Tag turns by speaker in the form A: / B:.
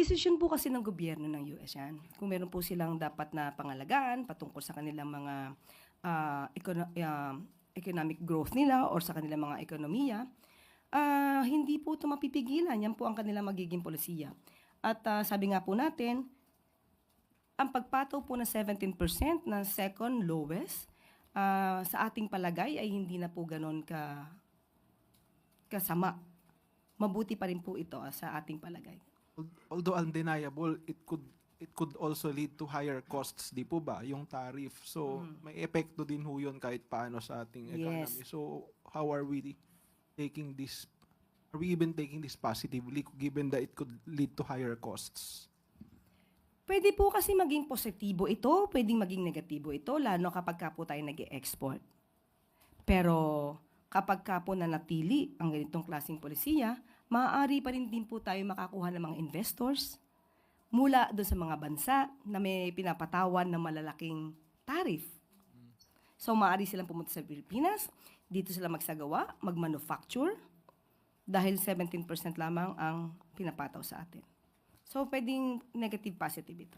A: Desisyon po kasi ng gobyerno ng US yan. Kung meron po silang dapat na pangalagaan patungkol sa kanilang mga economic growth nila or sa kanilang mga ekonomiya, hindi po ito mapipigilan. Yan po ang kanilang magiging polisiya. At sabi nga po natin, ang pagpataw po ng 17% na second lowest, sa ating palagay ay hindi na po ganon kasama. Mabuti pa rin po ito sa ating palagay.
B: Although undeniable, it could also lead to higher costs, di po ba, yung tariff. So, may epekto din ho yun kahit paano sa ating economy.
A: Yes.
B: So, how are we taking this, are we even taking this positively given that it could lead to higher costs?
A: Pwede po kasi maging positibo ito, pwedeng maging negatibo ito, lalo kapag ka po tayo nag-e-export. Pero kapag ka po nanatili ang ganitong klaseng polisiya, maaari pa rin din po tayo makakuha ng mga investors mula doon sa mga bansa na may pinapatawan ng malalaking tariff. So maaari silang pumunta sa Pilipinas, dito sila magsagawa, mag-manufacture, dahil 17% lamang ang pinapataw sa atin. So pwedeng negative positive ito.